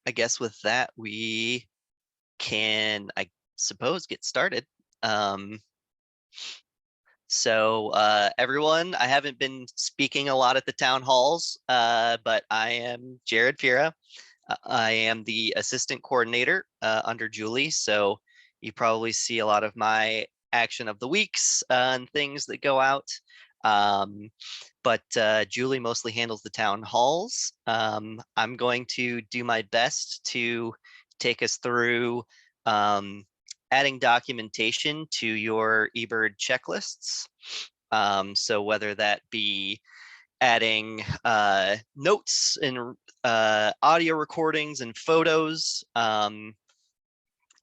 I guess with that, we can, I suppose, get started. So everyone, I haven't been speaking a lot at the town halls, but I am Jared Fira. I am the assistant coordinator under Julie. So you probably see a lot of my action of the weeks and things that go out. But Julie mostly handles the town halls. I'm going to do my best to take us through adding documentation to your eBird checklists. So whether that be adding notes and audio recordings and photos,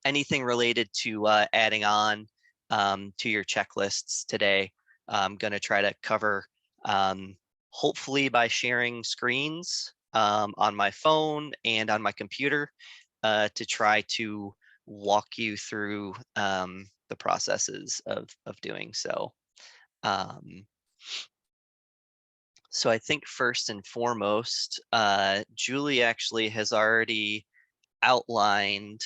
anything related to adding on to your checklists today. I'm going to try to cover, hopefully by sharing screens on my phone and on my computer to try to walk you through the processes of doing so. So I think first and foremost, Julie actually has already outlined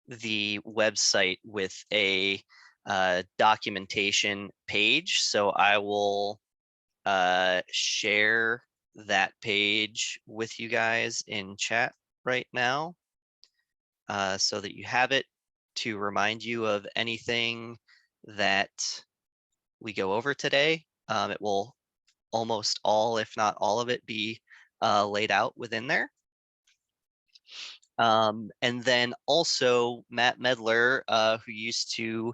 the website with a documentation page. So I will share that page with you guys in chat right now so that you have it to remind you of anything that we go over today. It will almost all, if not all of it, be laid out within there. And then also Matt Medler, who used to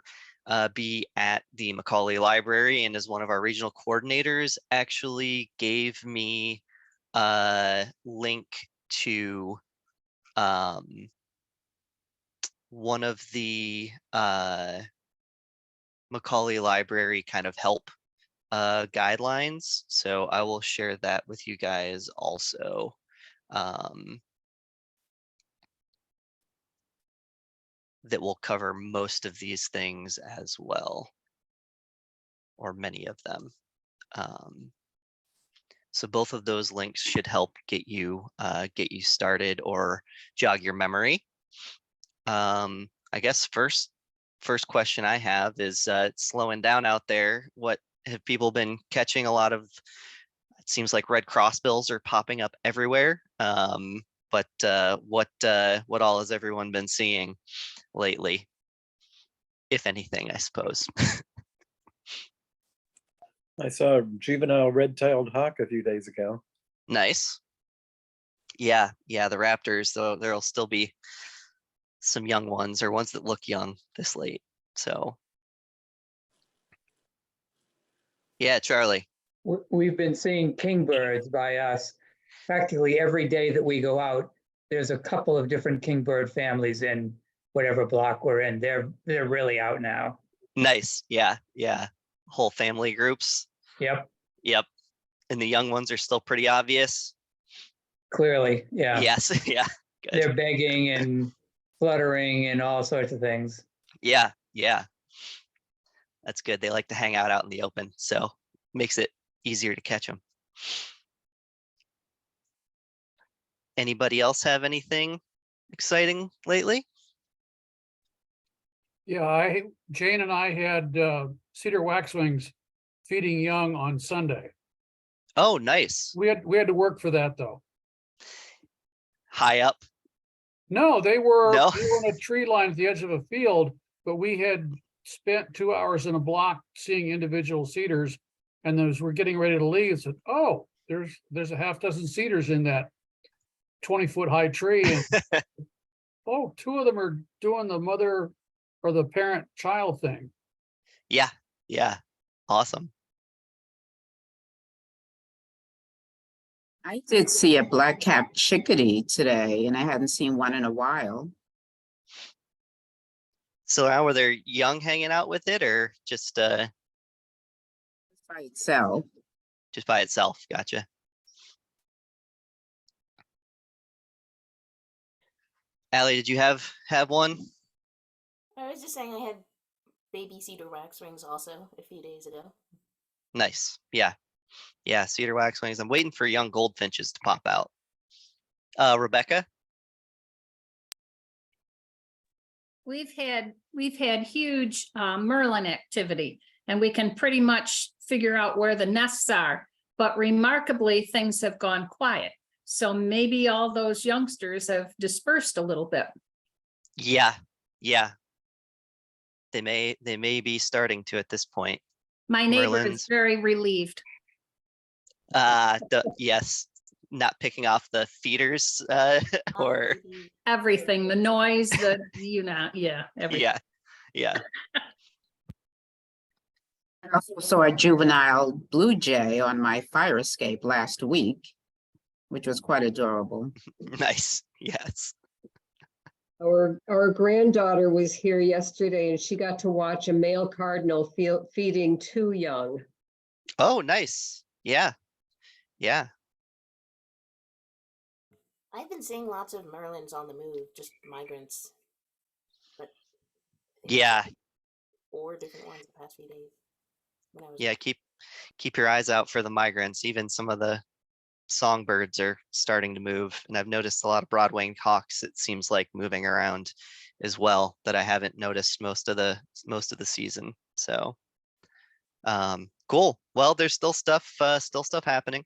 be at the Macaulay Library and is one of our regional coordinators, actually gave me a link to one of the Macaulay Library kind of help guidelines. So I will share that with you guys also. That will cover most of these things as well, or many of them. So both of those links should help get you started or jog your memory. I guess first question I have is it's slowing down out there. What have people been catching? A lot of, it seems like Red Cross bills are popping up everywhere. But what all has everyone been seeing lately, if anything, I suppose? I saw a juvenile red-tailed hawk a few days ago. Nice. Yeah, the raptors, though, there'll still be some young ones or ones that look young this late. So yeah, Charlie. We've been seeing kingbirds by us practically every day that we go out. There's a couple of different kingbird families in whatever block we're in. They're really out now. Nice. Yeah. Whole family groups. Yep. And the young ones are still pretty obvious. Clearly, yeah. Yes. Yeah. Good. They're begging and fluttering and all sorts of things. Yeah. That's good. They like to hang out in the open, so makes it easier to catch them. Anybody else have anything exciting lately? Yeah, Jane and I had cedar waxwings feeding young on Sunday. Oh, nice. We had to work for that though. High up? No, they were No? on a tree line at the edge of a field, but we had spent 2 hours in a block seeing individual cedars, and as we're getting ready to leave, said, "Oh, there's a half dozen cedars in that 20-foot high tree." And oh, 2 of them are doing the mother or the parent-child thing. Yeah. Awesome. I did see a black-capped chickadee today, and I hadn't seen one in a while. So now were there young hanging out with it, or just By itself. Just by itself? Gotcha. Allie, did you have one? I was just saying I had baby cedar waxwings also a few days ago. Nice. Yeah, cedar waxwings. I'm waiting for young goldfinches to pop out. Rebecca? We've had huge Merlin activity, and we can pretty much figure out where the nests are. But remarkably, things have gone quiet. So maybe all those youngsters have dispersed a little bit. Yeah, yeah. They may be starting to at this point. My neighbor is Merlin's. very relieved. Yes, not picking off the feeders or Everything, the noise, yeah, everything. yeah. I also saw a juvenile blue jay on my fire escape last week, which was quite adorable. Nice. Yes. Our granddaughter was here yesterday and she got to watch a male cardinal feeding two young. Oh, nice. Yeah. I've been seeing lots of Merlins on the move, just migrants. But Yeah. 4 different ones the past few days. When I was Yeah, keep your eyes out for the migrants. Even some of the songbirds are starting to move, and I've noticed a lot of broad-winged hawks, it seems like, moving around as well, that I haven't noticed most of the season. So cool. Well, there's still stuff happening.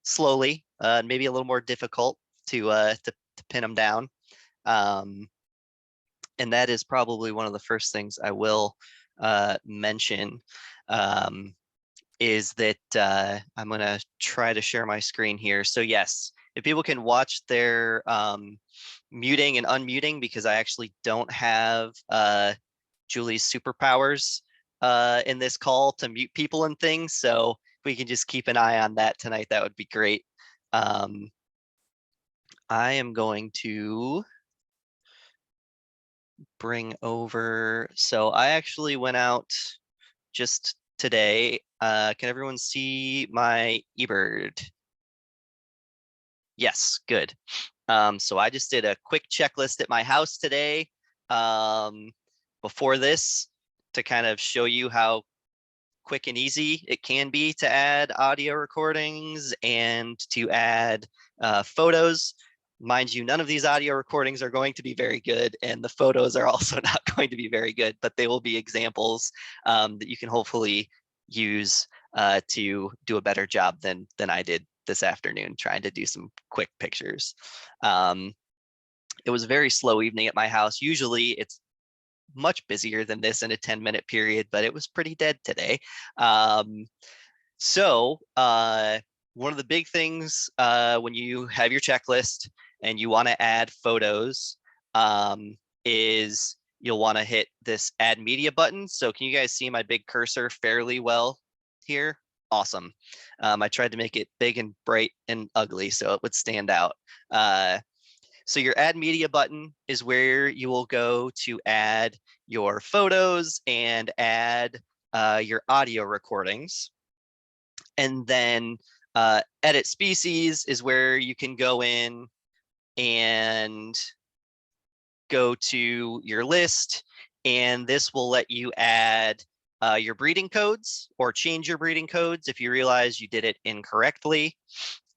Slowly, maybe a little more difficult to pin them down. And that is probably one of the first things I will mention, is that I'm going to try to share my screen here. So yes, if people can watch their muting and unmuting, because I actually don't have Julie's superpowers in this call to mute people and things. So if we can just keep an eye on that tonight, that would be great. I am going to bring over, so I actually went out just today. Can everyone see my eBird? Yes, good. So I just did a quick checklist at my house today before this, to kind of show you how quick and easy it can be to add audio recordings and to add photos. Mind you, none of these audio recordings are going to be very good, and the photos are also not going to be very good, but they will be examples that you can hopefully use to do a better job than I did this afternoon, trying to do some quick pictures. It was a very slow evening at my house. Usually it's much busier than this in a 10-minute period, but it was pretty dead today. So one of the big things when you have your checklist and you want to add photos is you'll want to hit this add media button. So can you guys see my big cursor fairly well here? Awesome. I tried to make it big and bright and ugly so it would stand out. So your add media button is where you will go to add your photos and add your audio recordings. And then edit species is where you can go in and go to your list, and this will let you add your breeding codes or change your breeding codes if you realize you did it incorrectly.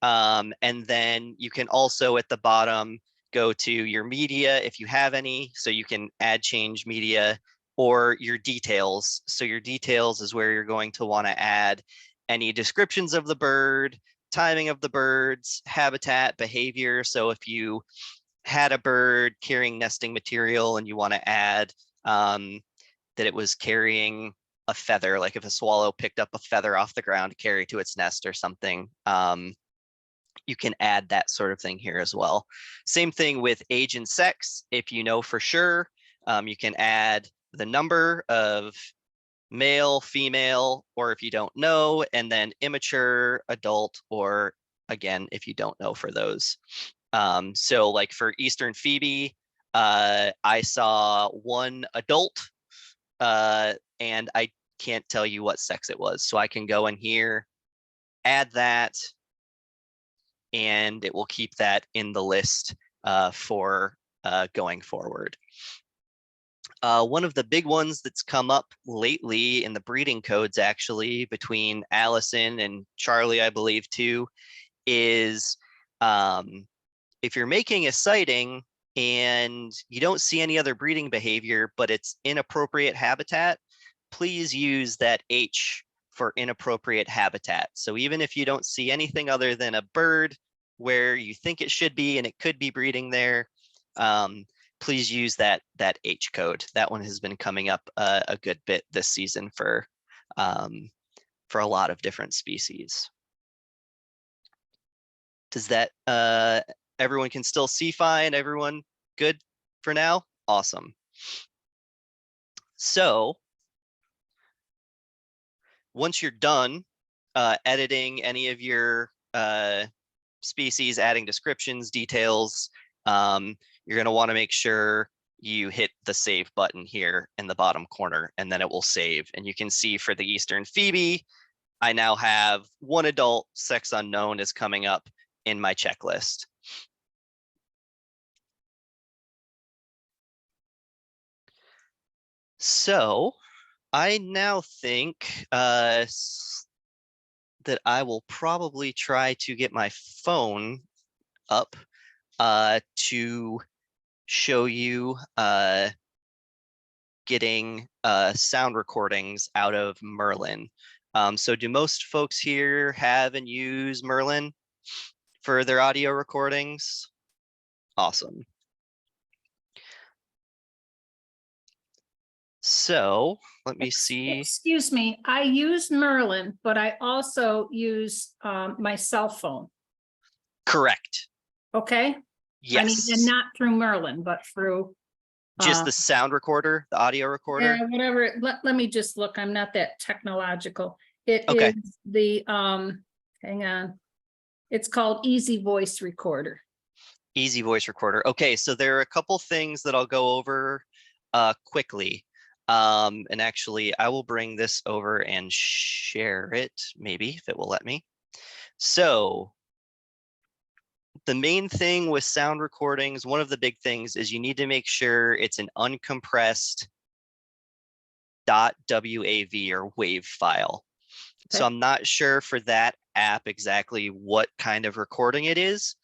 And then you can also at the bottom go to your media if you have any, so you can add change media, or your details. So your details is where you're going to want to add any descriptions of the bird, timing of the birds, habitat, behavior. So if you had a bird carrying nesting material and you want to add that it was carrying a feather, like if a swallow picked up a feather off the ground to carry to its nest or something, you can add that sort of thing here as well. Same thing with age and sex. If you know for sure, you can add the number of male, female, or if you don't know, and then immature, adult, or again, if you don't know for those. So like for Eastern Phoebe, I saw one adult and I can't tell you what sex it was. So I can go in here, add that, and it will keep that in the list for going forward. One of the big ones that's come up lately in the breeding codes, actually, between Allison and Charlie, I believe too, is If you're making a sighting and you don't see any other breeding behavior, but it's inappropriate habitat, please use that H for inappropriate habitat. So even if you don't see anything other than a bird where you think it should be and it could be breeding there, please use that H code. That one has been coming up a good bit this season for a lot of different species. Does that everyone can still see fine? Everyone good for now? Awesome. So once you're done editing any of your species, adding descriptions, details, you're going to want to make sure you hit the save button here in the bottom corner, and then it will save. And you can see for the Eastern Phoebe, I now have one adult, sex unknown is coming up in my checklist. So I now think that I will probably try to get my phone up to show you getting sound recordings out of Merlin. So do most folks here have and use Merlin for their audio recordings? Awesome. So let me see. Excuse me, I use Merlin, but I also use my cell phone, Correct. okay? I mean, Yes. and not through Merlin, but through. Just the sound recorder, the audio recorder. Yeah, whatever, let me just look, I'm not that technological. It Okay. is the, hang on. It's called Easy Voice Recorder. Easy voice recorder. Okay, so there are a couple things that I'll go over quickly. And actually, I will bring this over and share it, maybe, if it will let me. So the main thing with sound recordings, one of the big things is you need to make sure it's an uncompressed .wav or WAV file. Okay. So I'm not sure for that app exactly what kind of recording it is.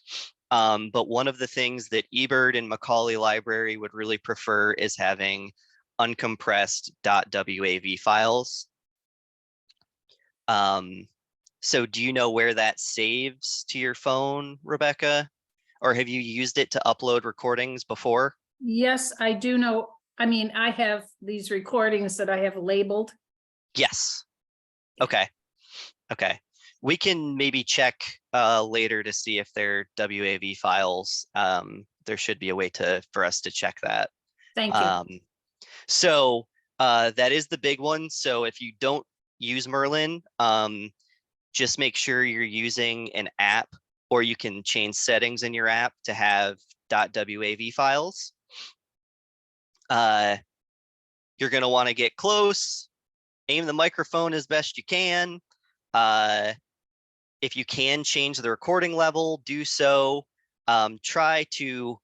But one of the things that eBird and Macaulay Library would really prefer is having uncompressed .wav files. So do you know where that saves to your phone, Rebecca? Or have you used it to upload recordings before? Yes, I do know. I mean, I have these recordings that I have labeled. Yes. Okay. Okay. We can maybe check later to see if they're WAV files. There should be a way for us to check that. Thank you. So that is the big one. So if you don't use Merlin, just make sure you're using an app, or you can change settings in your app to have .wav files. You're going to want to get close, aim the microphone as best you can. If you can change the recording level, do so. Try to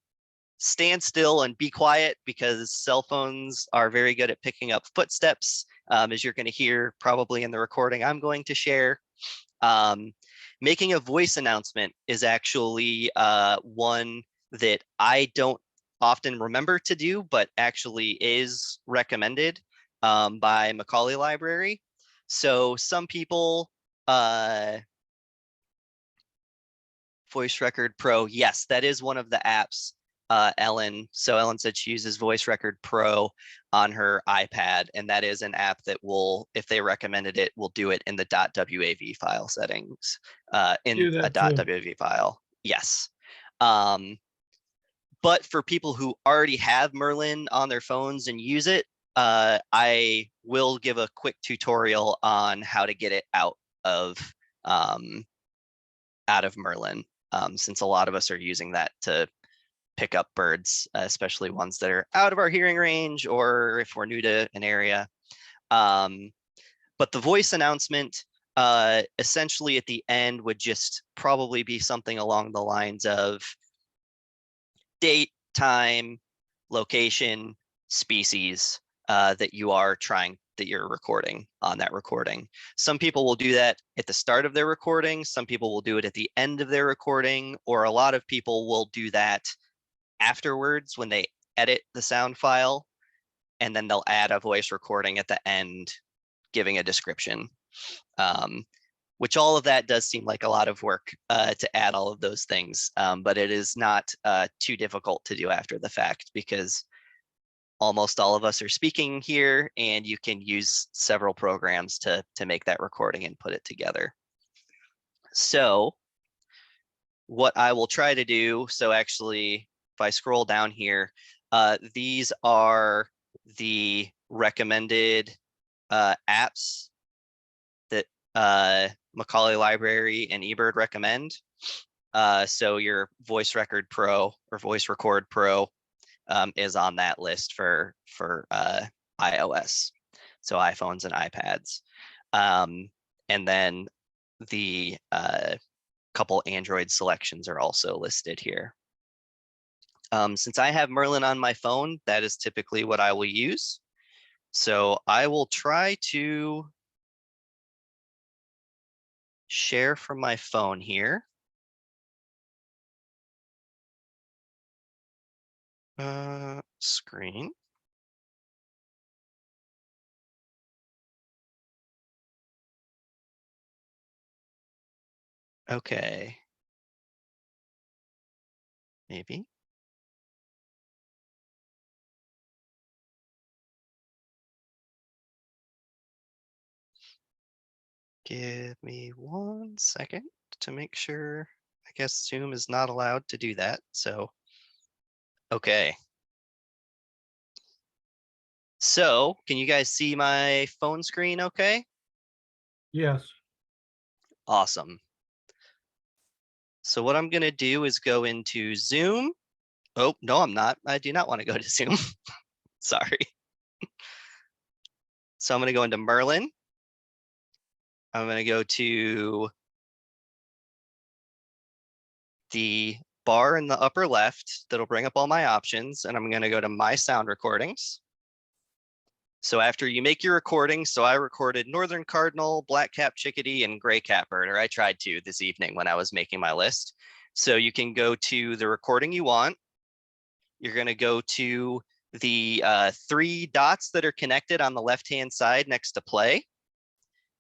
stand still and be quiet, because cell phones are very good at picking up footsteps, as you're going to hear probably in the recording I'm going to share. Making a voice announcement is actually one that I don't often remember to do, but actually is recommended by Macaulay Library. So some people, Voice Record Pro, yes, that is one of the apps, Ellen. So Ellen said she uses Voice Record Pro on her iPad, and that is an app that will, if they recommended it, will do it in the .wav file settings, in a .wav file. Yes. But for people who already have Merlin on their phones and use it, I will give a quick tutorial on how to get it out of Merlin, since a lot of us are using that to pick up birds, especially ones that are out of our hearing range, or if we're new to an area. But the voice announcement, essentially at the end, would just probably be something along the lines of date, time, location, species that you are trying that you're recording on that recording. Some people will do that at the start of their recording. Some people will do it at the end of their recording, or a lot of people will do that afterwards when they edit the sound file, and then they'll add a voice recording at the end, giving a description. Which all of that does seem like a lot of work to add all of those things, but it is not too difficult to do after the fact, because almost all of us are speaking here, and you can use several programs to make that recording and put it together. So what I will try to do, so actually, if I scroll down here, these are the recommended apps that Macaulay Library and eBird recommend. So your Voice Record Pro or Voice Record Pro is on that list for iOS, so iPhones and iPads. And then the couple Android selections are also listed here. Since I have Merlin on my phone, that is typically what I will use. So I will try to share from my phone here. Screen. Okay. Maybe. Give me 1 second to make sure. I guess Zoom is not allowed to do that, so. Okay. So, can you guys see my phone screen okay? Yes. Awesome. So what I'm gonna do is go into Zoom. Oh, no, I'm not. I do not want to go to Zoom. Sorry. So I'm gonna go into Merlin. I'm gonna go to the bar in the upper left that'll bring up all my options, and I'm gonna go to my sound recordings. So after you make your recording, so I recorded Northern Cardinal, Black-capped chickadee, and gray catbird, or I tried to this evening when I was making my list. So you can go to the recording you want. You're gonna go to the 3 dots that are connected on the left-hand side next to play,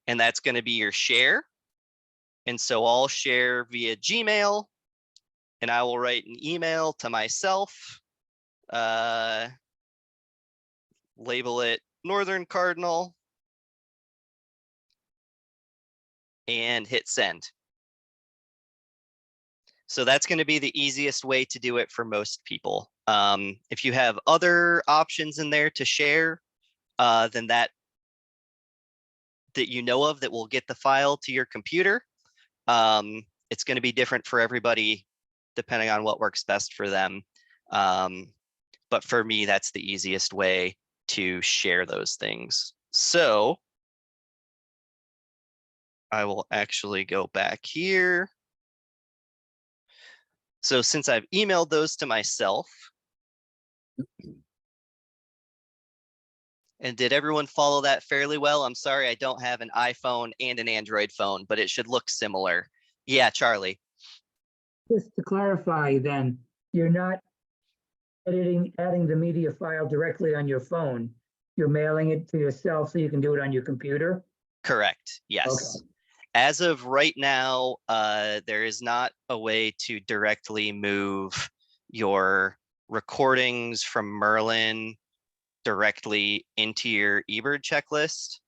and that's gonna be your share. And so I'll share via Gmail, and I will write an email to myself, label it Northern Cardinal, and hit send. So that's going to be the easiest way to do it for most people. If you have other options in there to share, then that you know of that will get the file to your computer. It's going to be different for everybody depending on what works best for them. But for me, that's the easiest way to share those things. So I will actually go back here. So since I've emailed those to myself, and did everyone follow that fairly well? I'm sorry, I don't have an iPhone and an Android phone, but it should look similar. Yeah, Charlie. Just to clarify then, you're not adding the media file directly on your phone. You're mailing it to yourself so you can do it on your computer? Correct, yes. Okay. As of right now, there is not a way to directly move your recordings from Merlin directly into your eBird checklist.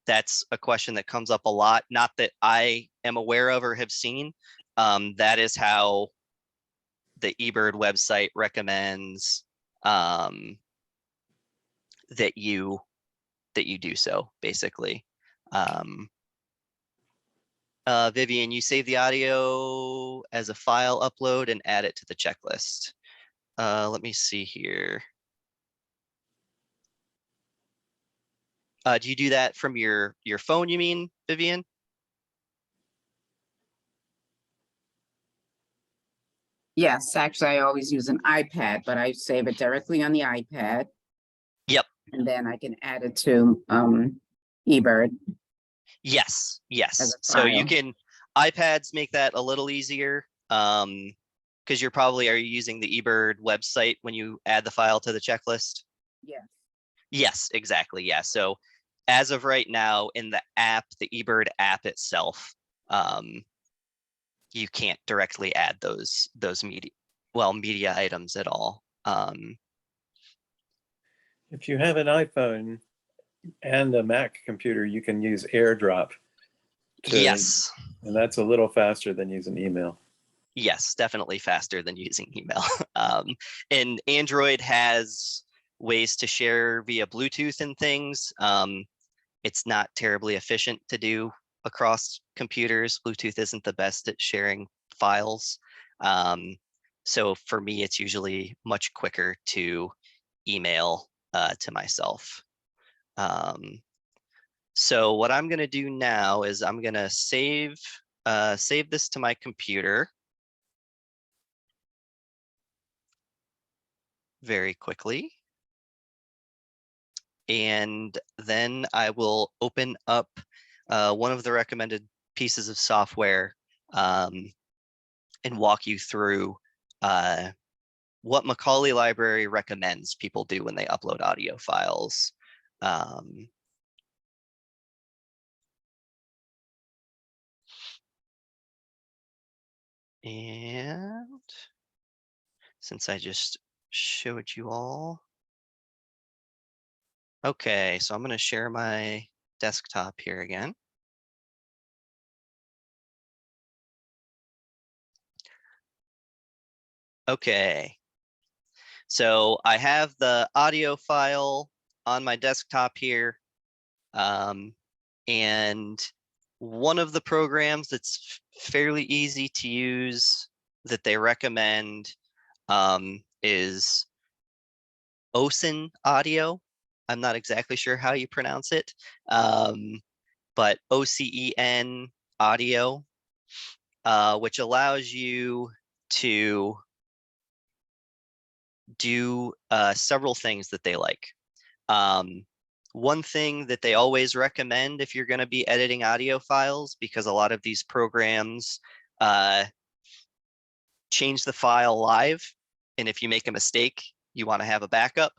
That's a question that comes up a lot, not that I am aware of or have seen. That is how the eBird website recommends that you do so, basically. Vivian, you save the audio as a file upload and add it to the checklist. Let me see here. Do you do that from your phone, you mean, Vivian? Yes, actually, I always use an iPad, but I save it directly on the iPad. Yep, And then I can add it to eBird Yes, as yes. a So you file. can, iPads make that a little easier. Because are you using the eBird website when you add the file to the checklist? Yes. Yes, exactly. Yeah. So as of right now in the app, the eBird app itself, you can't directly add those media items at all. If you have an iPhone and a Mac computer, you can use AirDrop. Yes. And that's a little faster than using email. Yes, definitely faster than using email. And Android has ways to share via Bluetooth and things. It's not terribly efficient to do across computers. Bluetooth isn't the best at sharing files. So for me, it's usually much quicker to email to myself. So what I'm gonna do now is I'm gonna save this to my computer very quickly. And then I will open up one of the recommended pieces of software and walk you through what Macaulay Library recommends people do when they upload audio files. And since I just showed you all. Okay, so I'm going to share my desktop here again. Okay, so I have the audio file on my desktop here. And one of the programs that's fairly easy to use that they recommend is OSIN Audio. I'm not exactly sure how you pronounce it, but OCEN Audio, which allows you to do several things that they like. One thing that they always recommend if you're going to be editing audio files, because a lot of these programs change the file live, and if you make a mistake, you want to have a backup.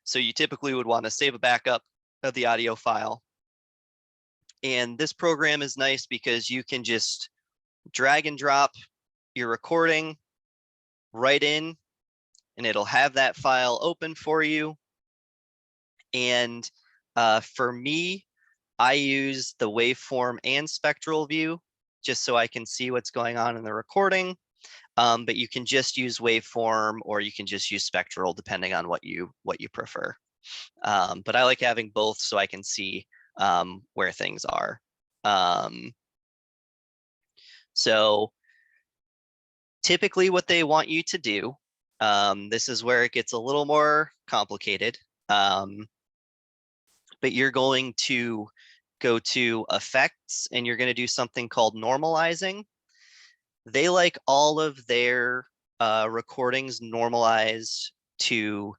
So you typically would want to save a backup of the audio file. And this program is nice because you can just drag and drop your recording right in, and it'll have that file open for you. And for me, I use the waveform and spectral view just so I can see what's going on in the recording. But you can just use waveform or you can just use spectral depending on what you prefer. But I like having both so I can see where things are. So typically what they want you to do, this is where it gets a little more complicated, but you're going to go to effects and you're going to do something called normalizing. They like all of their recordings normalized to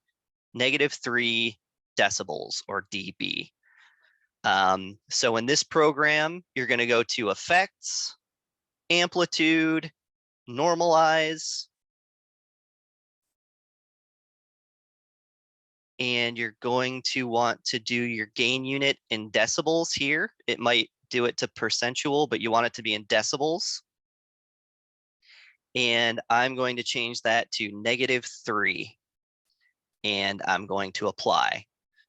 -3 decibels or dB. So in this program, you're going to go to effects, amplitude, normalize, and you're going to want to do your gain unit in decibels here. It might do it to percentual, but you want it to be in decibels. And I'm going to change that to -3. And I'm going to apply.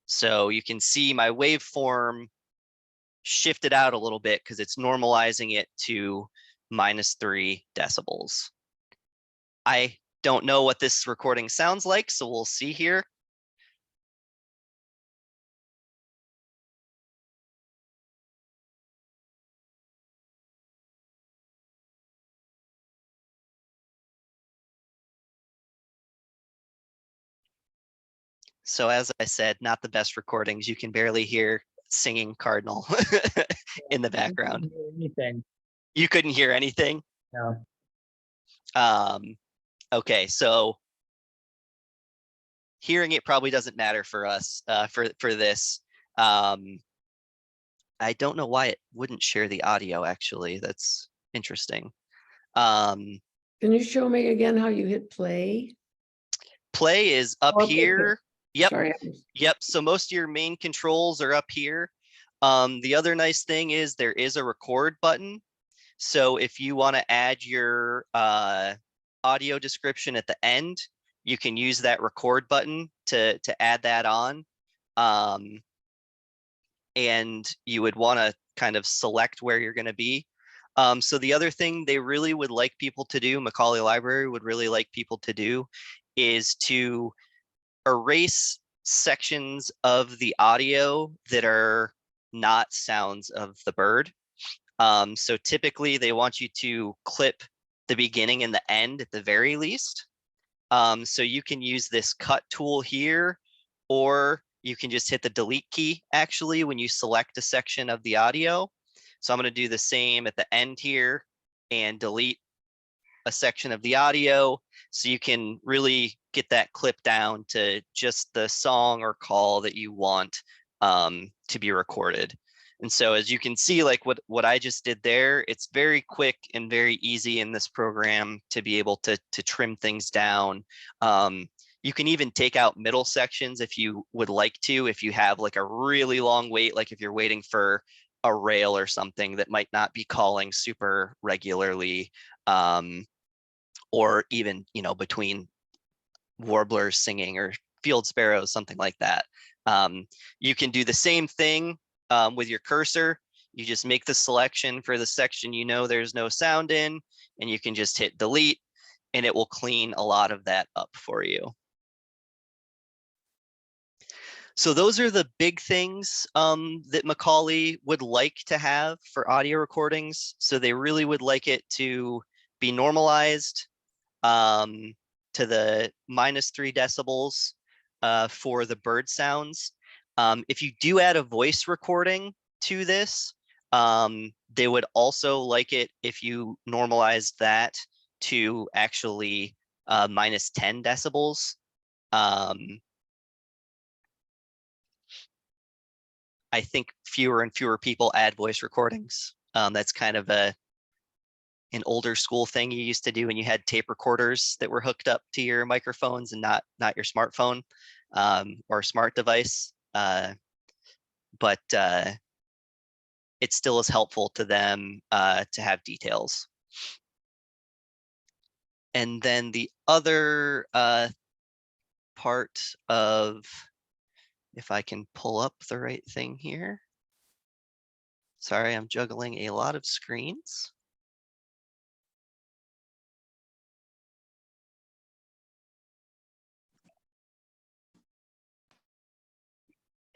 So you can see my waveform shifted out a little bit because it's normalizing it to -3 decibels. I don't know what this recording sounds like, so we'll see here. So as I said, not the best recordings. You can barely hear singing Cardinal in the background. Anything. You couldn't hear anything? No. Okay, so hearing it probably doesn't matter for us for this. I don't know why it wouldn't share the audio, actually. That's interesting. Can you show me again how you hit play? Play is up Oh, okay, here. Yep. Sorry. Yep. So most of your main controls are up here. The other nice thing is there is a record button. So if you want to add your audio description at the end, you can use that record button to add that on. And you would want to kind of select where you're going to be. So the other thing they really would like people to do, Macaulay Library would really like people to do, is to erase sections of the audio that are not sounds of the bird. So typically they want you to clip the beginning and the end at the very least. So you can use this cut tool here, or you can just hit the delete key actually when you select a section of the audio. So I'm going to do the same at the end here and delete a section of the audio, so you can really get that clip down to just the song or call that you want to be recorded. And so as you can see, like what I just did there, it's very quick and very easy in this program to be able to trim things down. You can even take out middle sections if you would like to, if you have like a really long wait, like if you're waiting for a rail or something that might not be calling super regularly, or even, you know, between warblers singing or field sparrows, something like that. You can do the same thing with your cursor. You just make the selection for the section you know there's no sound in, and you can just hit delete, and it will clean a lot of that up for you. So those are the big things that Macaulay would like to have for audio recordings. So they really would like it to be normalized to the -3 decibels for the bird sounds. If you do add a voice recording to this, they would also like it if you normalized that to actually -10 decibels. I think fewer and fewer people add voice recordings. That's kind of an older school thing you used to do when you had tape recorders that were hooked up to your microphones and not your smartphone or smart device. But it still is helpful to them to have details. And then the other part of, if I can pull up the right thing here. Sorry, I'm juggling a lot of screens.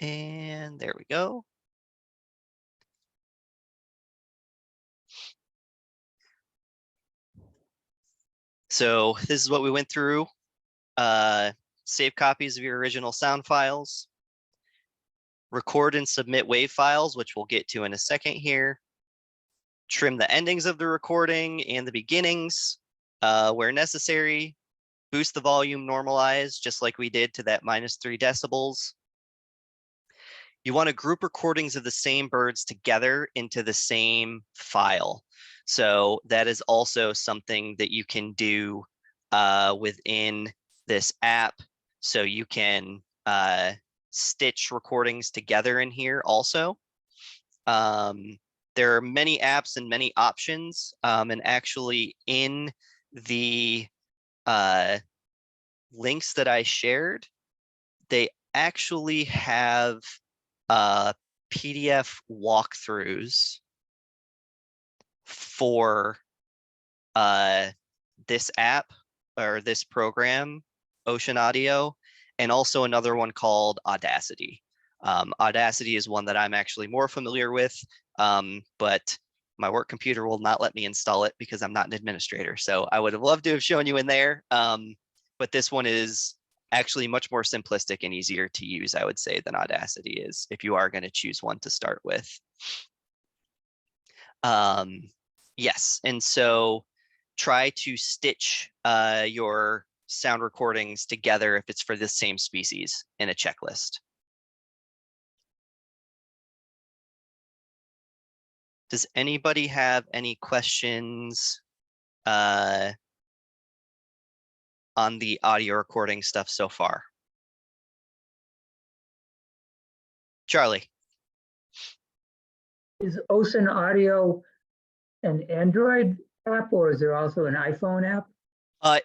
And there we go. So this is what we went through. Save copies of your original sound files. Record and submit WAV files, which we'll get to in a second here. Trim the endings of the recording and the beginnings where necessary. Boost the volume, normalize, just like we did to that -3 decibels. You want to group recordings of the same birds together into the same file. So that is also something that you can do within this app. So you can stitch recordings together in here also. There are many apps and many options, and actually in the links that I shared, they actually have PDF walkthroughs for this app or this program, Ocean Audio, and also another one called Audacity. Audacity is one that I'm actually more familiar with, but my work computer will not let me install it because I'm not an administrator. So I would have loved to have shown you in there, but this one is actually much more simplistic and easier to use, I would say, than Audacity is, if you are going to choose one to start with. Yes, and so try to stitch your sound recordings together if it's for the same species in a checklist. Does anybody have any questions on the audio recording stuff so far? Charlie. Is OSIN Audio an Android app or is there also an iPhone app?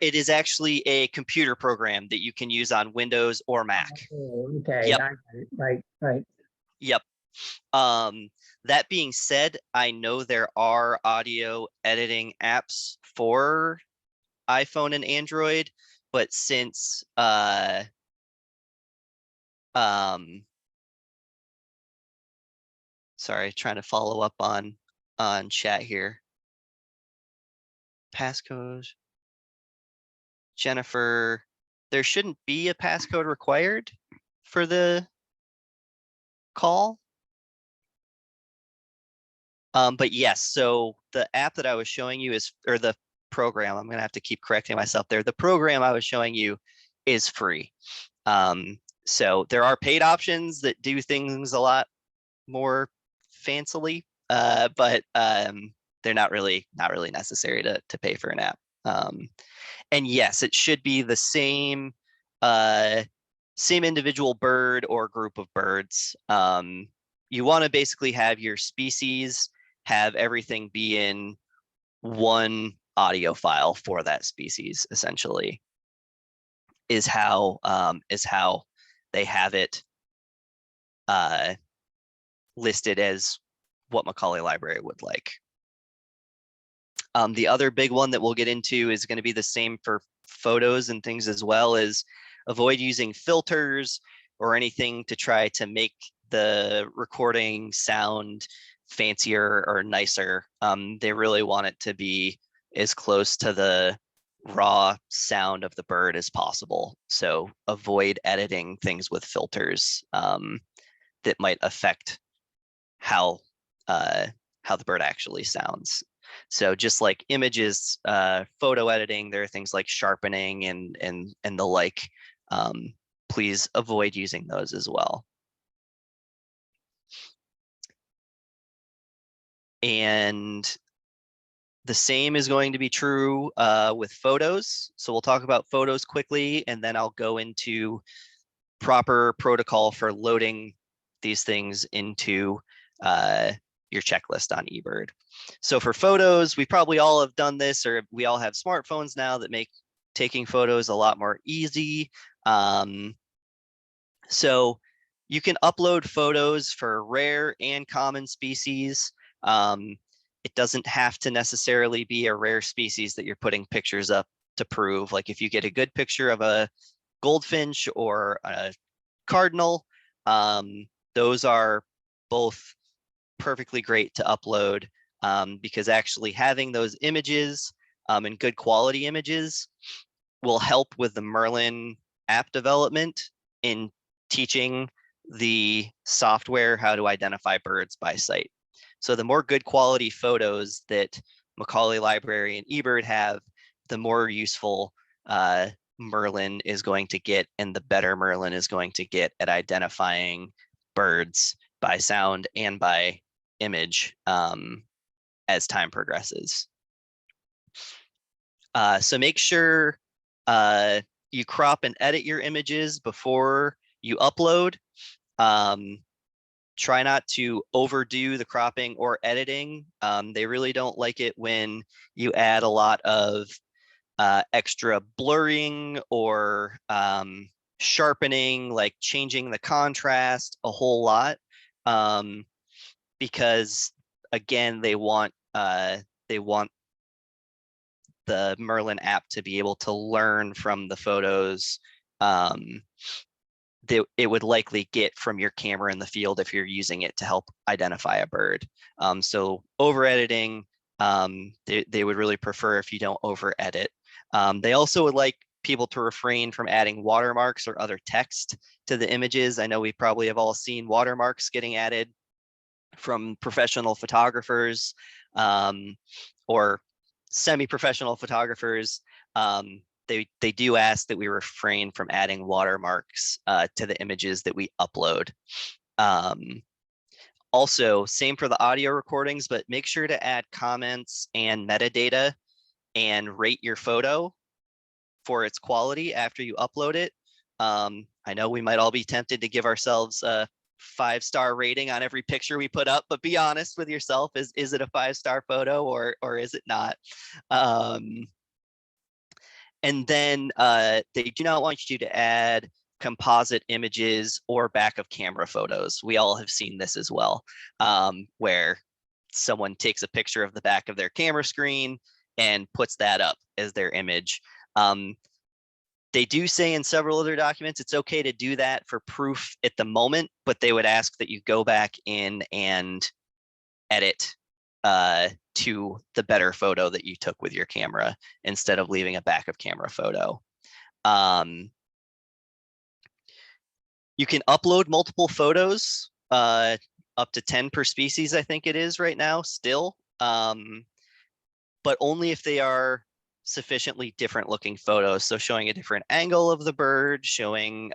It is actually a computer program that you can use on Windows or Mac. Oh, okay, Yep. I got it. Right. Yep. That being said, I know there are audio editing apps for iPhone and Android, but since sorry, trying to follow up on chat here. Passcode. Jennifer, there shouldn't be a passcode required for the call. But yes, so the app that I was showing you is, or the program, I'm gonna have to keep correcting myself there. The program I was showing you is free. So there are paid options that do things a lot more fancily, but they're not really necessary to pay for an app. And yes, it should be the same individual bird or group of birds. You want to basically have your species, have everything be in one audio file for that species, essentially, is how they have it listed as what Macaulay Library would like. The other big one that we'll get into is going to be the same for photos and things as well, as avoid using filters or anything to try to make the recording sound fancier or nicer. They really want it to be as close to the raw sound of the bird as possible. So avoid editing things with filters that might affect how the bird actually sounds. So just like images, photo editing, there are things like sharpening and the like. Please avoid using those as well. And the same is going to be true with photos. So we'll talk about photos quickly, and then I'll go into proper protocol for loading these things into your checklist on eBird. So for photos, we probably all have done this, or we all have smartphones now that make taking photos a lot more easy. So you can upload photos for rare and common species. It doesn't have to necessarily be a rare species that you're putting pictures up to prove. Like if you get a good picture of a goldfinch or a cardinal, those are both perfectly great to upload, because actually having those images and good quality images will help with the Merlin app development in teaching the software how to identify birds by sight. So the more good quality photos that Macaulay Library and eBird have, the more useful Merlin is going to get, and the better Merlin is going to get at identifying birds by sound and by image as time progresses. So make sure you crop and edit your images before you upload. Try not to overdo the cropping or editing. They really don't like it when you add a lot of extra blurring or sharpening, like changing the contrast a whole lot, because again, they want the Merlin app to be able to learn from the photos that it would likely get from your camera in the field if you're using it to help identify a bird. So over editing, they would really prefer if you don't over edit. They also would like people to refrain from adding watermarks or other text to the images. I know we probably have all seen watermarks getting added from professional photographers or semi-professional photographers. they do ask that we refrain from adding watermarks to the images that we upload. Also, same for the audio recordings, but make sure to add comments and metadata and rate your photo for its quality after you upload it. I know we might all be tempted to give ourselves a 5-star rating on every picture we put up, but be honest with yourself. Is it a 5-star photo or is it not? And then they do not want you to add composite images or back of camera photos. We all have seen this as well, where someone takes a picture of the back of their camera screen and puts that up as their image. They do say in several other documents it's okay to do that for proof at the moment, but they would ask that you go back in and edit to the better photo that you took with your camera instead of leaving a back of camera photo. You can upload multiple photos, up to 10 per species, I think it is right now still, but only if they are sufficiently different looking photos. So showing a different angle of the bird, showing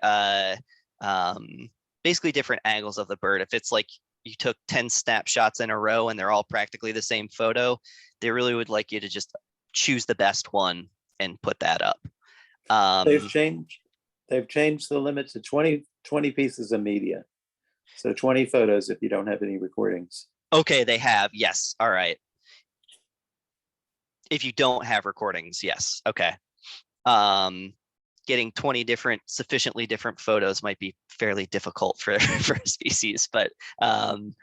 basically different angles of the bird. If it's like you took 10 snapshots in a row and they're all practically the same photo, they really would like you to just choose the best one and put that up. They've changed the limit to 20 pieces of media. So 20 photos if you don't have any recordings. Okay, they have, yes. All right. If you don't have recordings, yes. Okay. Getting 20 sufficiently different photos might be fairly difficult for a species, but and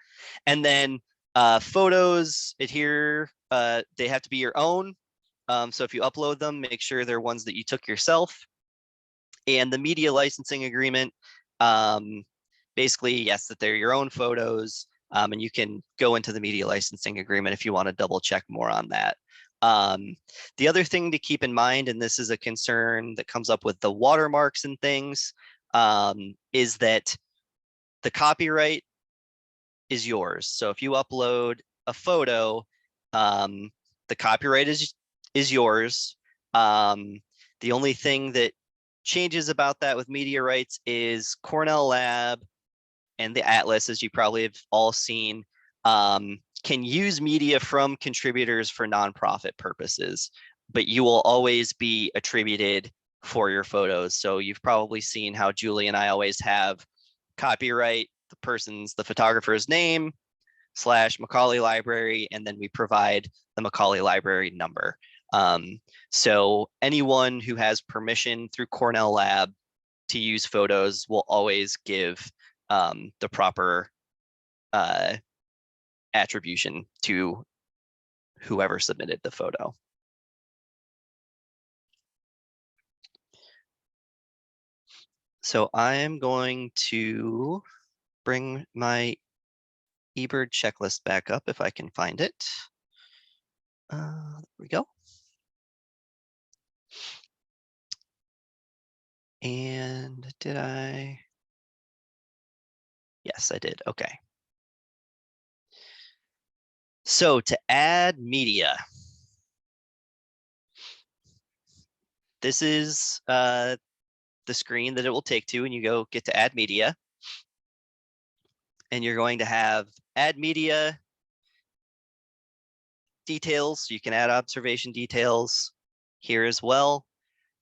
then photos here, they have to be your own. So if you upload them, make sure they're ones that you took yourself. And the media licensing agreement, basically, yes, that they're your own photos, and you can go into the media licensing agreement if you want to double check more on that. The other thing to keep in mind, and this is a concern that comes up with the watermarks and things, is that the copyright is yours. So if you upload a photo, the copyright is yours. The only thing that changes about that with media rights is Cornell Lab and the Atlas, as you probably have all seen, can use media from contributors for nonprofit purposes, but you will always be attributed for your photos. So you've probably seen how Julie and I always have copyright, the photographer's name / Macaulay Library, and then we provide the Macaulay Library number. So anyone who has permission through Cornell Lab to use photos will always give the proper attribution to whoever submitted the photo. So I am going to bring my eBird checklist back up if I can find it. There we go. And did I? Yes, I did. Okay. So to add media, this is the screen that it will take to, and you get to add media. And you're going to have add media details. So you can add observation details here as well.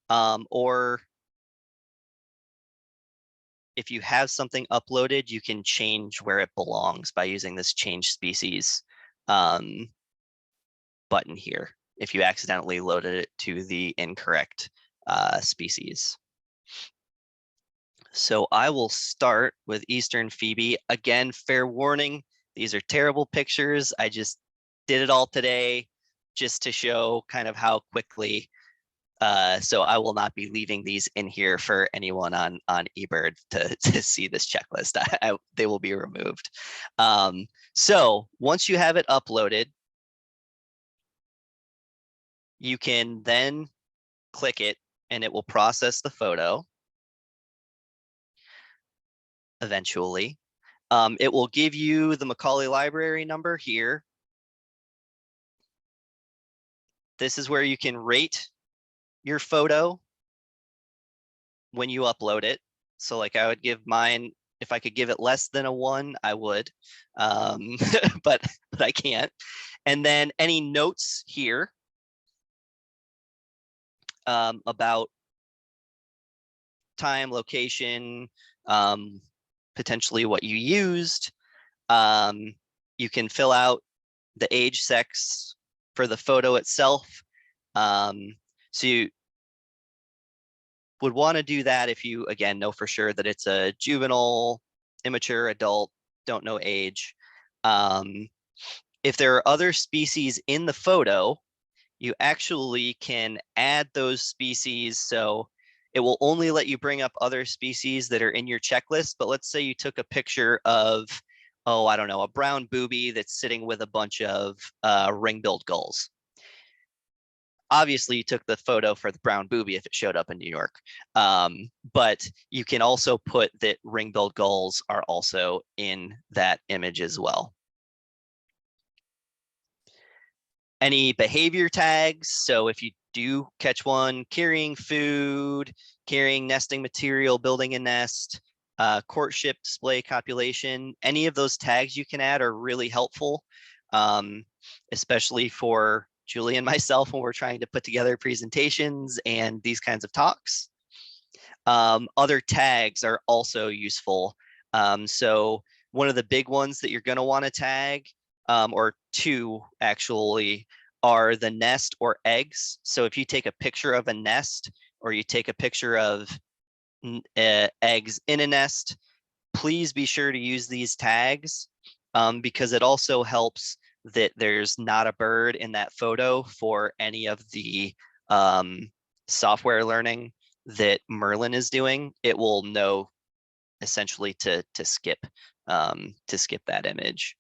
Or if you have something uploaded, you can change where it belongs by using this change species button here, if you accidentally loaded it to the incorrect species. So I will start with Eastern Phoebe. Again, fair warning, these are terrible pictures. I just did it all today just to show kind of how quickly. So I will not be leaving these in here for anyone on eBird to see this checklist. They will be removed. So once you have it uploaded, you can then click it and it will process the photo. Eventually, it will give you the Macaulay Library number here. This is where you can rate your photo when you upload it. So like I would give mine, if I could give it less than a 1, I would, but I can't. And then any notes here about time, location, potentially what you used. You can fill out the age, sex for the photo itself. So you would want to do that if you, again, know for sure that it's a juvenile, immature, adult, don't know age. If there are other species in the photo, you actually can add those species. So it will only let you bring up other species that are in your checklist. But let's say you took a picture of, oh, I don't know, a brown booby that's sitting with a bunch of ring-billed gulls. Obviously, you took the photo for the brown booby if it showed up in New York. But you can also put that ring-billed gulls are also in that image as well. Any behavior tags. So if you do catch one carrying food, carrying nesting material, building a nest, courtship, display, copulation, any of those tags you can add are really helpful, especially for Julie and myself when we're trying to put together presentations and these kinds of talks. Other tags are also useful. So one of the big ones that you're going to want to tag, or two actually, are the nest or eggs. So if you take a picture of a nest or you take a picture of eggs in a nest, please be sure to use these tags, because it also helps that there's not a bird in that photo for any of the software learning that Merlin is doing. It will know essentially to skip that image.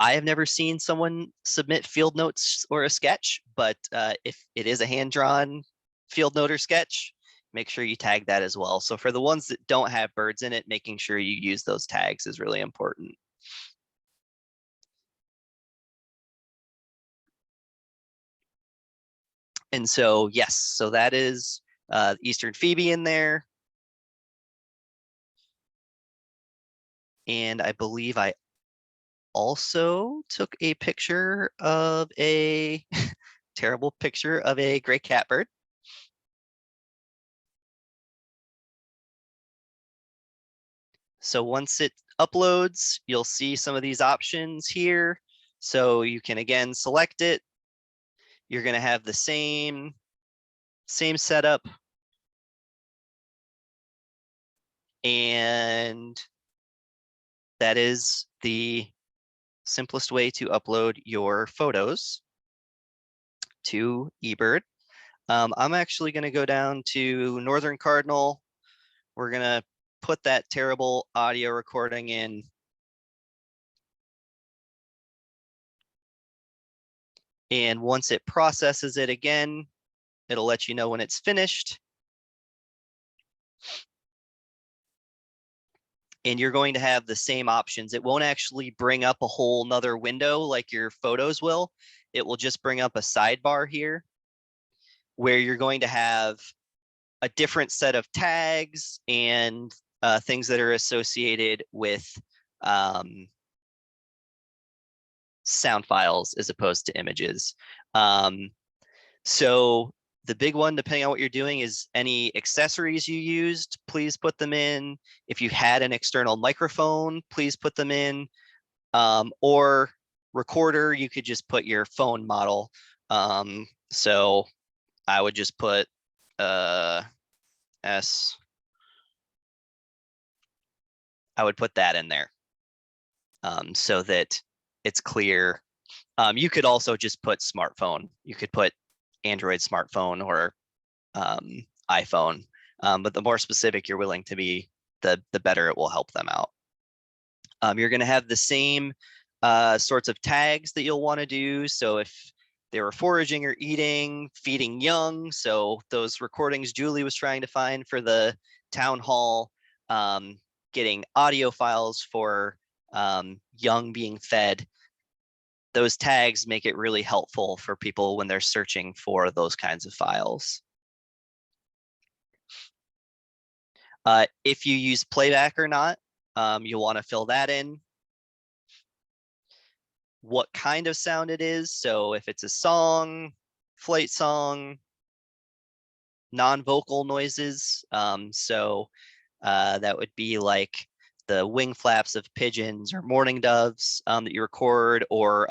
I have never seen someone submit field notes or a sketch, but if it is a hand-drawn field note or sketch, make sure you tag that as well. So for the ones that don't have birds in it, making sure you use those tags is really important. And so, yes, so that is Eastern Phoebe in there. And I believe I also took a picture of a terrible picture of a gray catbird. So once it uploads, you'll see some of these options here. So you can again select it. You're going to have the same setup. And that is the simplest way to upload your photos to eBird. I'm actually going to go down to Northern Cardinal. We're going to put that terrible audio recording in. And once it processes it again, it'll let you know when it's finished. And you're going to have the same options. It won't actually bring up a whole nother window like your photos will. It will just bring up a sidebar here where you're going to have a different set of tags and things that are associated with sound files as opposed to images. So the big one, depending on what you're doing, is any accessories you used, please put them in. If you had an external microphone, please put them in. Or recorder, you could just put your phone model. So I would just put S. I would put that in there so that it's clear. You could also just put smartphone. You could put Android smartphone or iPhone, but the more specific you're willing to be, the better it will help them out. You're going to have the same sorts of tags that you'll want to do. So if they were foraging or eating, feeding young, so those recordings Julie was trying to find for the town hall, getting audio files for young being fed, those tags make it really helpful for people when they're searching for those kinds of files. If you use playback or not, you'll want to fill that in. What kind of sound it is. So if it's a song, flight song, non-vocal noises. That would be like the wing flaps of pigeons or mourning doves that you record, or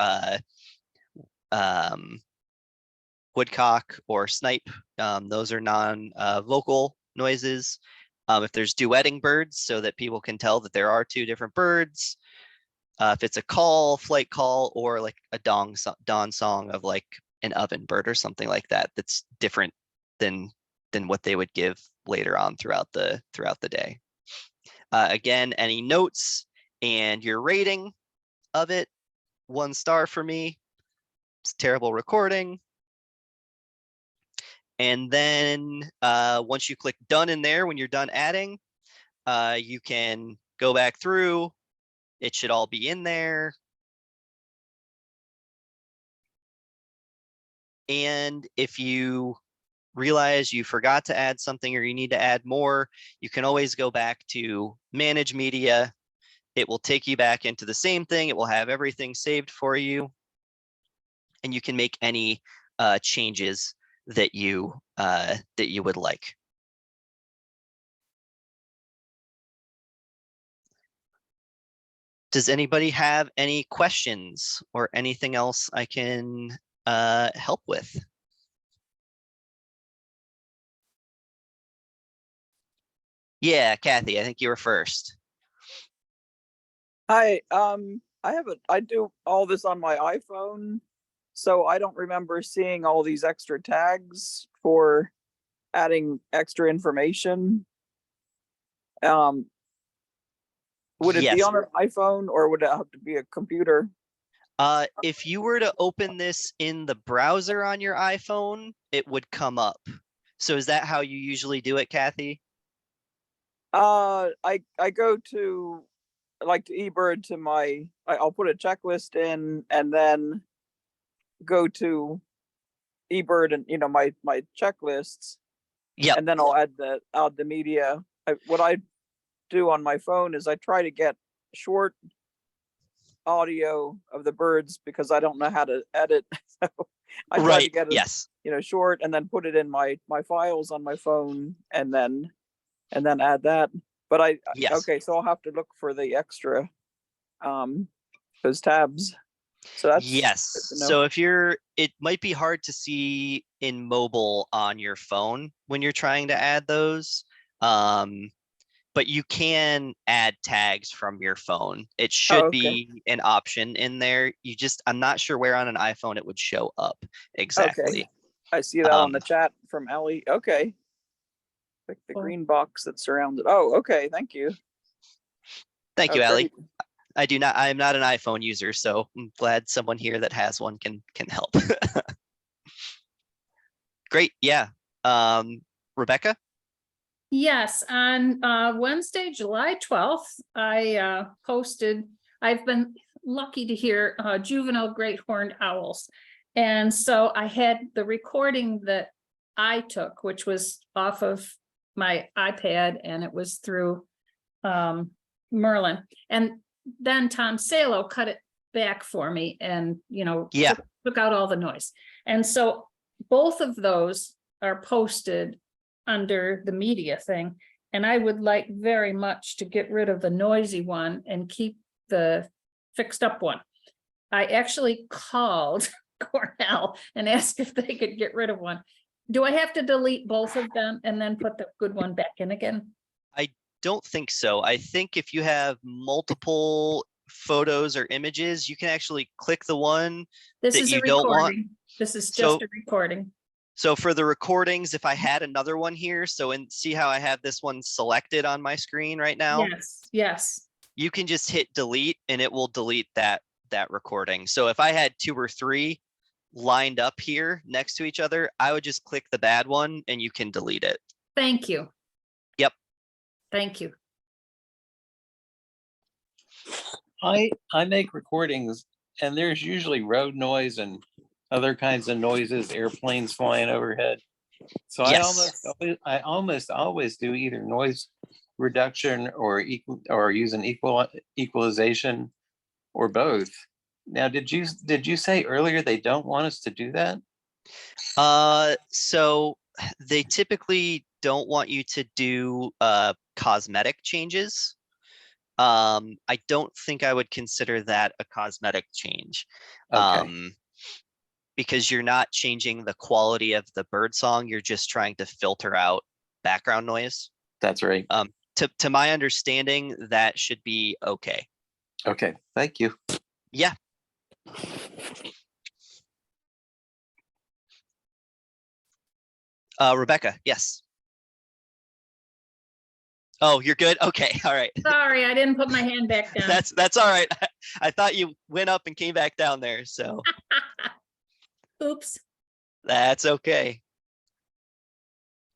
woodcock or snipe. Those are non-vocal noises. If there's duetting birds, so that people can tell that there are two different birds. If it's a call, flight call, or like a dawn song of like an oven bird or something like that, that's different than what they would give later on throughout the day. Again, any notes and your rating of it, 1 star for me. It's a terrible recording. And then once you click done in there, when you're done adding, you can go back through. It should all be in there. And if you realize you forgot to add something or you need to add more, you can always go back to manage media. It will take you back into the same thing. It will have everything saved for you. And you can make any changes that you would like. Does anybody have any questions or anything else I can help with? Yeah, Kathy, I think you were first. Hi, I do all this on my iPhone, so I don't remember seeing all these extra tags for adding extra information. Would it be Yes. on an iPhone or would it have to be a computer? If you were to open this in the browser on your iPhone, it would come up. So is that how you usually do it, Kathy? I go to like to eBird to my, I'll put a checklist in and then go to eBird and my checklists. Yeah. And then I'll add the media. What I do on my phone is I try to get short audio of the birds because I don't know how to edit. So I try to get it, short and then put it in my files on my phone and then add that. But okay, so I'll have to look for the extra those tabs. So that's So if it might be hard to see in mobile on your phone when you're trying to add those. But you can add tags from your phone. It should be an option in there. I'm not sure where on an iPhone it would show up exactly. Okay. I see that on the chat from Ellie. Okay. Like the green box that surrounds it. Oh, okay. Thank you. Thank you, Ellie. I'm not an iPhone user, so I'm glad someone here that has one can help. Great. Yeah. Rebecca? Yes, on Wednesday, July 12th, I posted, I've been lucky to hear juvenile great horned owls. And so I had the recording that I took, which was off of my iPad, and it was through Merlin. And then Tom Salo cut it back for me and, took out all the noise. And so both of those are posted under the media thing. And I would like very much to get rid of the noisy one and keep the fixed up one. I actually called Cardinal and asked if they could get rid of one. Do I have to delete both of them and then put the good one back in again? I don't think so. I think if you have multiple photos or images, you can actually click the one that you don't want. This is just a recording. So for the recordings, if I had another one here, see how I have this one selected on my screen right now? Yes. You can just hit delete and it will delete that recording. So if I had 2 or 3 lined up here next to each other, I would just click the bad one and you can delete it. Thank you. Yep. Thank you. I make recordings and there's usually road noise and other kinds of noises, airplanes flying overhead. So I almost always do either noise reduction or use an equalization or both. Now, did you say earlier they don't want us to do that? So they typically don't want you to do cosmetic changes. I don't think I would consider that a cosmetic change. Okay. Because you're not changing the quality of the bird song, you're just trying to filter out background noise. That's right. To my understanding, that should be okay. Okay, thank you. Yeah. Rebecca, yes. Oh, you're good? Okay, all right. Sorry, I didn't put my hand back down. That's all right. I thought you went up and came back down there, so. Oops. That's okay.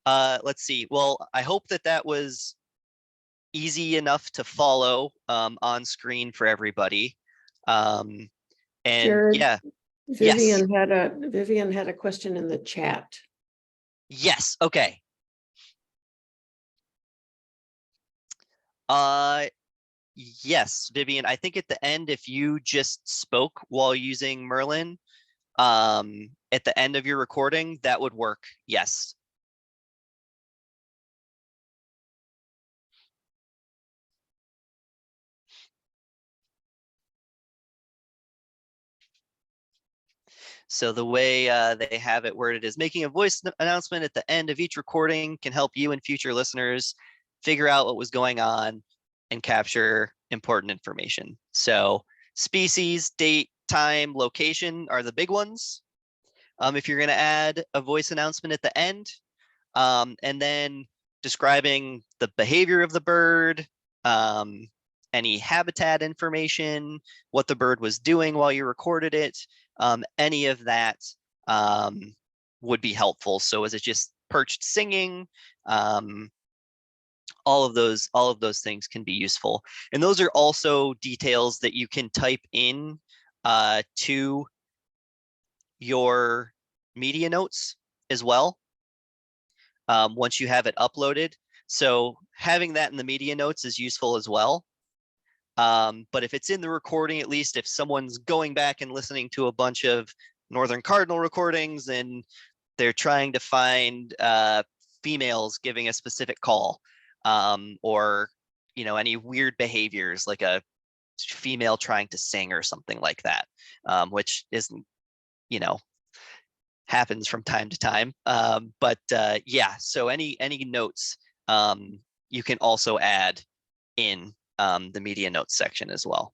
Let's see. Well, I hope that was easy enough to follow on screen for everybody. And Jared, yeah. Vivian had a question in the chat. Yes, okay. Yes, Vivian, I think at the end, if you just spoke while using Merlin, at the end of your recording, that would work. Yes. So the way they have it worded is making a voice announcement at the end of each recording can help you and future listeners figure out what was going on and capture important information. So species, date, time, location are the big ones. If you're going to add a voice announcement at the end, and then describing the behavior of the bird, any habitat information, what the bird was doing while you recorded it, any of that would be helpful. So is it just perched singing? All of those things can be useful. And those are also details that you can type in to your media notes as well. Once you have it uploaded. So having that in the media notes is useful as well. But if it's in the recording, at least if someone's going back and listening to a bunch of Northern Cardinal recordings and they're trying to find females giving a specific call, or any weird behaviors like a female trying to sing or something like that, which isn't, happens from time to time. But yeah, so any notes you can also add in the media notes section as well.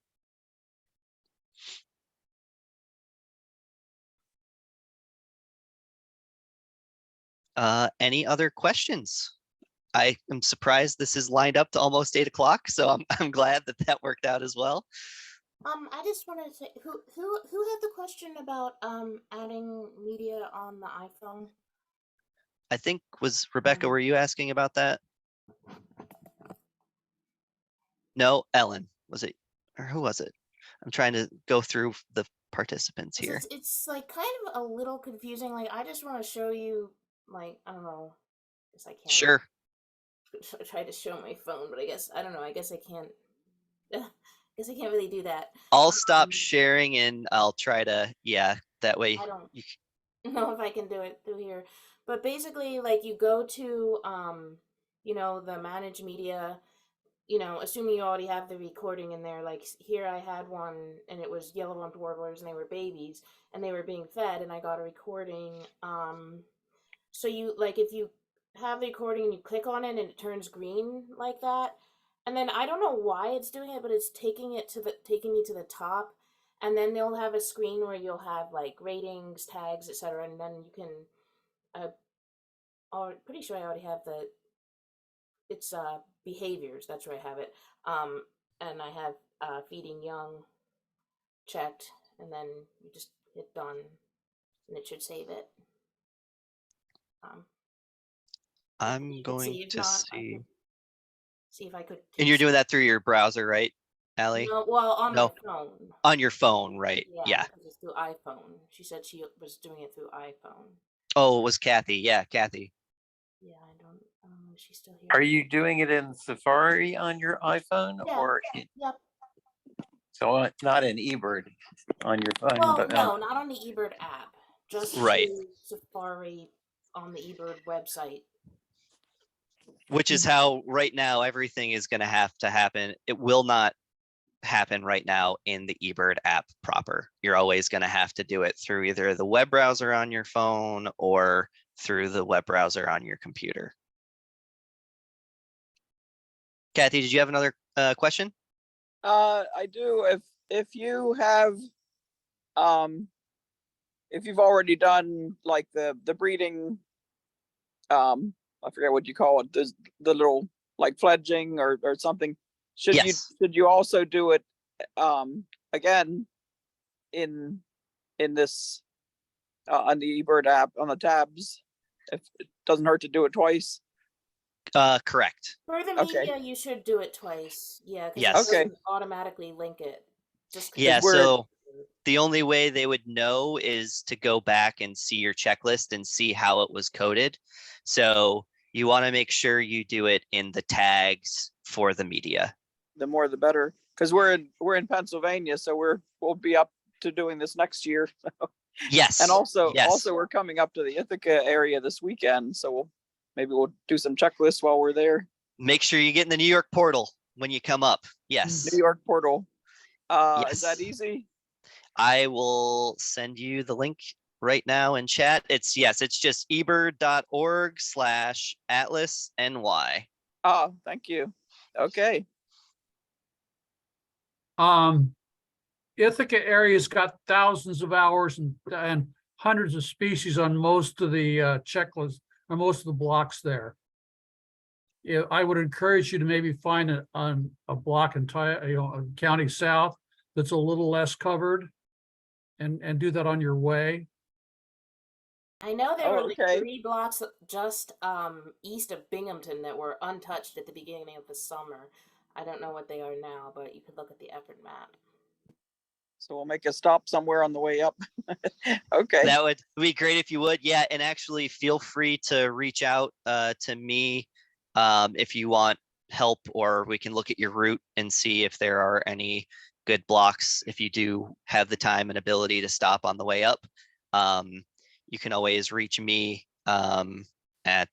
Any other questions? I am surprised this is lined up to almost 8 o'clock, so I'm glad that worked out as well. I just wanted to say, who had the question about adding media on the iPhone? I think was Rebecca, were you asking about that? No, Ellen, was it? Or who was it? I'm trying to go through the participants here. It's like kind of a little confusing. Like I just want to show you, like, I don't know. I guess I can't. Sure. Try to show my phone, but I guess I don't know. I guess I can't. I guess I can't really do that. I'll stop sharing and I'll try to, that way. I don't know if I can do it through here, but basically, like you go to, the manage media, assuming you already have the recording in there. Like here, I had one, and it was yellow-rumped warblers, and they were babies, and they were being fed, and I got a recording. So you if you have the recording and you click on it and it turns green like that, and then I don't know why it's doing it, but it's taking me to the top, and then they'll have a screen where you'll have like ratings, tags, etc., and then you can I'm pretty sure I already have it's behaviors, that's where I have it, and I have feeding young checked, and then you just hit done and it should save it. I'm going to see. See if I could. And you're doing that through your browser, right? Allie? No, well, on No. my phone. On your phone, right? Yeah. Because it's through iPhone. She said she was doing it through iPhone. Oh, it was Kathy. Yeah, Kathy. Yeah, I don't. Is she still here? Are you doing it in Safari on your iPhone or? Yep. So not in eBird on your phone, Well, but no, not on the eBird app. Just right through Safari on the eBird website. Which is how right now everything is going to have to happen. It will not happen right now in the eBird app proper. You're always going to have to do it through either the web browser on your phone or through the web browser on your computer. Kathy, did you have another question? I do. If you have, if you've already done like the breeding, I forget what you call it, the little like fledging or something. Should you also do it again in this on the eBird app on the tabs? If it doesn't hurt to do it twice. Correct. For the media, you should do it twice. Yeah, because Yes. it doesn't automatically link it. Yeah, so the only way they would know is to go back and see your checklist and see how it was coded. So you want to make sure you do it in the tags for the media. The more the better, because we're in Pennsylvania, so we'll be up to doing this next year. Yes. And also we're coming up to the Ithaca area this weekend, so maybe we'll do some checklists while we're there. Make sure you get in the New York portal when you come up. Yes. New York portal. Yes. Is that easy? I will send you the link right now in chat. It's just ebird.org/atlasny. Oh, thank you. Okay. Ithaca area's got thousands of hours and hundreds of species on most of the checklist or most of the blocks there. Yeah, I would encourage you to maybe find a block in County South that's a little less covered, and do that on your way. I know there were like 3 blocks just east of Binghamton that were untouched at the beginning of the summer. I don't know what they are now, but you could look at the effort map. So we'll make a stop somewhere on the way up. Okay. That would be great if you would. Yeah, and actually feel free to reach out to me if you want help, or we can look at your route and see if there are any good blocks. If you do have the time and ability to stop on the way up, you can always reach me at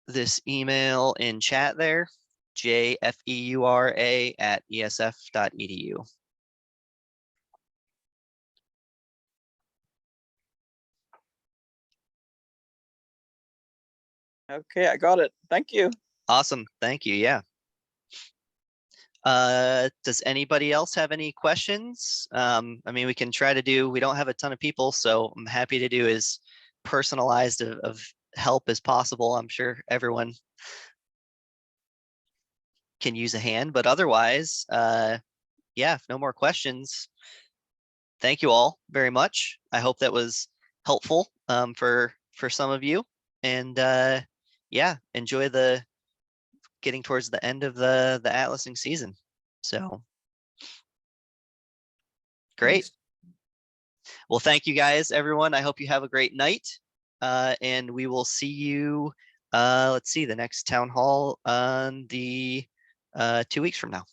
this email in chat there, jfeura@esf.edu. Okay, I got it. Thank you. Awesome. Thank you. Yeah. Does anybody else have any questions? I mean, we can try to do, we don't have a ton of people, so I'm happy to do as personalized of help as possible. I'm sure everyone can use a hand, but otherwise, yeah, if no more questions, thank you all very much. I hope that was helpful for some of you, and yeah, enjoy getting towards the end of the atlasing season. So great. Thanks. Well, thank you guys, everyone. I hope you have a great night, and we will see you. Let's see, the next town hall on the 2 weeks from now.